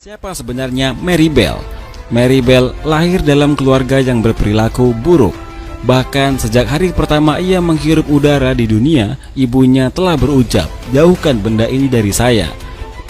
Siapa sebenarnya Mary Bell? Mary Bell lahir dalam keluarga yang berperilaku buruk. Bahkan sejak hari pertama ia menghirup udara di dunia, ibunya telah berucap, "Jauhkan benda ini dari saya."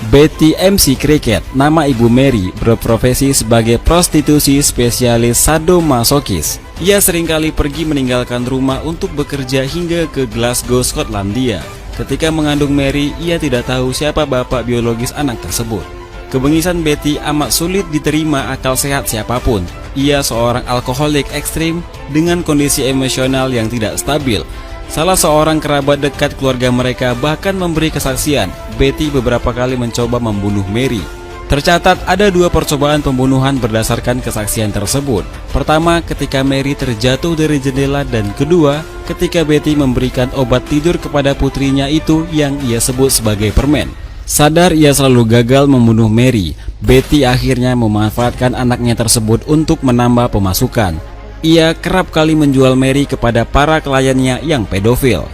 Betty MC Cricket, nama ibu Mary, berprofesi sebagai prostitusi spesialis sadomasokis. Ia seringkali pergi meninggalkan rumah untuk bekerja hingga ke Glasgow, Skotlandia. Ketika mengandung Mary, ia tidak tahu siapa bapak biologis anak tersebut. Kebengisan Betty amat sulit diterima akal sehat siapapun. Ia seorang alkoholik ekstrim dengan kondisi emosional yang tidak stabil. Salah seorang kerabat dekat keluarga mereka bahkan memberi kesaksian Betty beberapa kali mencoba membunuh Mary. Tercatat ada 2 percobaan pembunuhan berdasarkan kesaksian tersebut. Pertama ketika Mary terjatuh dari jendela, dan kedua ketika Betty memberikan obat tidur kepada putrinya itu yang ia sebut sebagai permen. Sadar ia selalu gagal membunuh Mary, Betty akhirnya memanfaatkan anaknya tersebut untuk menambah pemasukan. Ia kerap kali menjual Mary kepada para kliennya yang pedofil.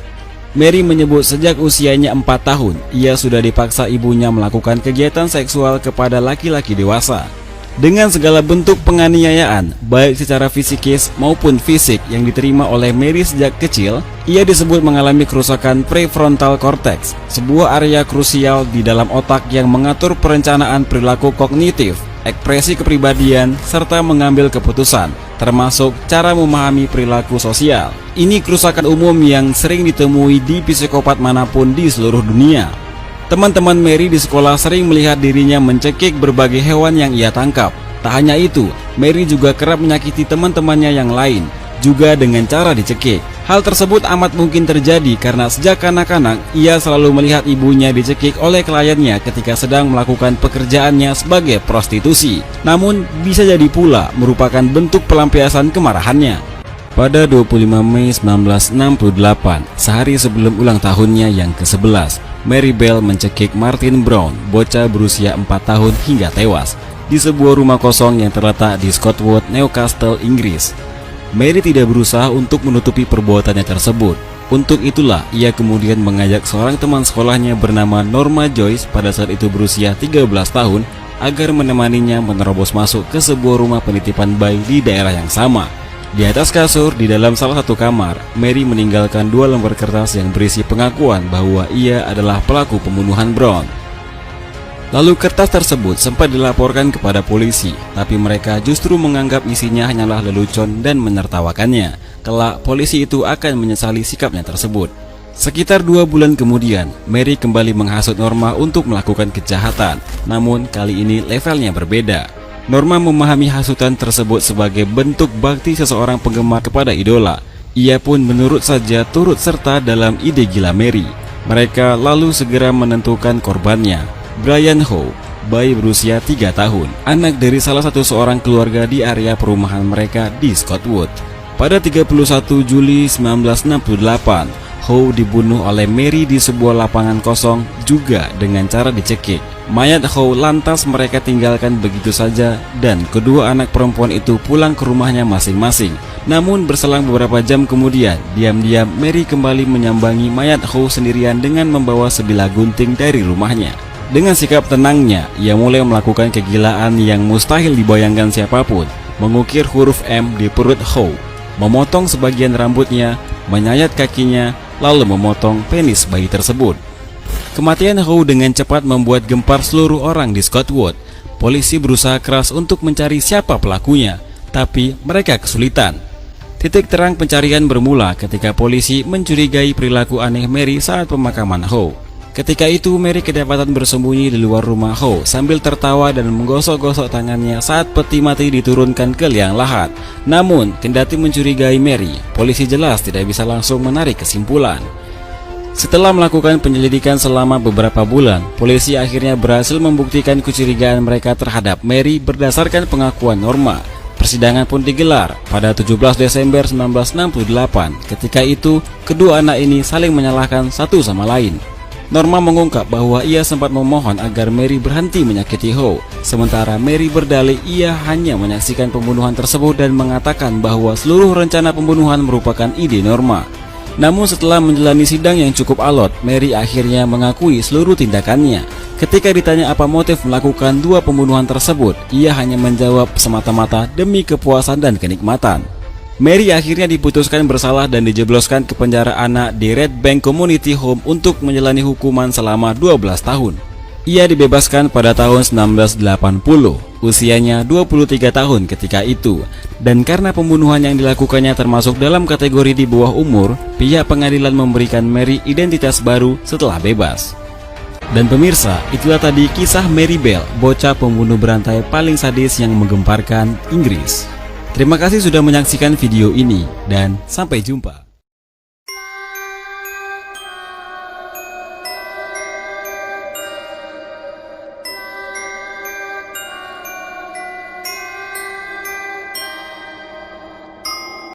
Mary menyebut sejak usianya 4 tahun, ia sudah dipaksa ibunya melakukan kegiatan seksual kepada laki-laki dewasa. Dengan segala bentuk penganiayaan, baik secara fisikis maupun fisik yang diterima oleh Mary sejak kecil, ia disebut mengalami kerusakan prefrontal cortex, sebuah area krusial di dalam otak yang mengatur perencanaan perilaku kognitif, ekspresi kepribadian, serta mengambil keputusan, termasuk cara memahami perilaku sosial. Ini kerusakan umum yang sering ditemui di psikopat manapun di seluruh dunia. Teman-teman Mary di sekolah sering melihat dirinya mencekik berbagai hewan yang ia tangkap. Tak hanya itu, Mary juga kerap menyakiti teman-temannya yang lain, juga dengan cara dicekik. Hal tersebut amat mungkin terjadi karena sejak kanak-kanak ia selalu melihat ibunya dicekik oleh kliennya ketika sedang melakukan pekerjaannya sebagai prostitusi. Namun bisa jadi pula merupakan bentuk pelampiasan kemarahannya. Pada 25 Mei 1968, sehari sebelum ulang tahunnya yang ke-11, Mary Bell mencekik Martin Brown, bocah berusia 4 tahun hingga tewas di sebuah rumah kosong yang terletak di Scotwood, Newcastle, Inggris. Mary tidak berusaha untuk menutupi perbuatannya tersebut. Untuk itulah ia kemudian mengajak seorang teman sekolahnya bernama Norma Joyce pada saat itu berusia 13 tahun agar menemaninya menerobos masuk ke sebuah rumah penitipan bayi di daerah yang sama. Di atas kasur di dalam salah satu kamar, Mary meninggalkan 2 lembar kertas yang berisi pengakuan bahwa ia adalah pelaku pembunuhan Brown. Lalu kertas tersebut sempat dilaporkan kepada polisi, tapi mereka justru menganggap isinya hanyalah lelucon dan menertawakannya. Kelak polisi itu akan menyesali sikapnya tersebut. Sekitar 2 bulan kemudian, Mary kembali menghasut Norma untuk melakukan kejahatan, namun kali ini levelnya berbeda. Norma memahami hasutan tersebut sebagai bentuk bakti seseorang penggemar kepada idola. Ia pun menurut saja turut serta dalam ide gila Mary. Mereka lalu segera menentukan korbannya, Brian Howe, bayi berusia 3 tahun, anak dari salah satu seorang keluarga di area perumahan mereka di Scotwood. Pada 31 Juli 1968, Howe dibunuh oleh Mary di sebuah lapangan kosong juga dengan cara dicekik. Mayat Howe lantas mereka tinggalkan begitu saja dan kedua anak perempuan itu pulang ke rumahnya masing-masing. Namun berselang beberapa jam kemudian, diam-diam Mary kembali menyambangi mayat Howe sendirian dengan membawa sebilah gunting dari rumahnya. Dengan sikap tenangnya, ia mulai melakukan kegilaan yang mustahil dibayangkan siapapun. Mengukir huruf M di perut Howe, memotong sebagian rambutnya, menyayat kakinya, lalu memotong penis bayi tersebut. Kematian Howe dengan cepat membuat gempar seluruh orang di Scotwood. Polisi berusaha keras untuk mencari siapa pelakunya, tapi mereka kesulitan. Titik terang pencarian bermula ketika polisi mencurigai perilaku aneh Mary saat pemakaman Howe. Ketika itu Mary kedapatan bersembunyi di luar rumah Howe sambil tertawa dan menggosok-gosok tangannya saat peti mati diturunkan ke liang lahat. Namun, kendati mencurigai Mary, polisi jelas tidak bisa langsung menarik kesimpulan. Setelah melakukan penyelidikan selama beberapa bulan, polisi akhirnya berhasil membuktikan kecurigaan mereka terhadap Mary berdasarkan pengakuan Norma. Persidangan pun digelar pada 17 Desember 1968. Ketika itu, kedua anak ini saling menyalahkan satu sama lain. Norma mengungkap bahwa ia sempat memohon agar Mary berhenti menyakiti Howe, sementara Mary berdalih ia hanya menyaksikan pembunuhan tersebut dan mengatakan bahwa seluruh rencana pembunuhan merupakan ide Norma. Namun setelah menjalani sidang yang cukup alot, Mary akhirnya mengakui seluruh tindakannya. Ketika ditanya apa motif melakukan dua pembunuhan tersebut, ia hanya menjawab semata-mata demi kepuasan dan kenikmatan. Mary akhirnya diputuskan bersalah dan dijebloskan ke penjara anak di Red Bank Community Home untuk menjalani hukuman selama 12 tahun. Ia dibebaskan pada tahun 1980, usianya 23 tahun ketika itu. Dan karena pembunuhan yang dilakukannya termasuk dalam kategori di bawah umur, pihak pengadilan memberikan Mary identitas baru setelah bebas. Dan pemirsa, itulah tadi kisah Mary Bell, bocah pembunuh berantai paling sadis yang menggemparkan Inggris. Terima kasih sudah menyaksikan video ini, dan sampai jumpa.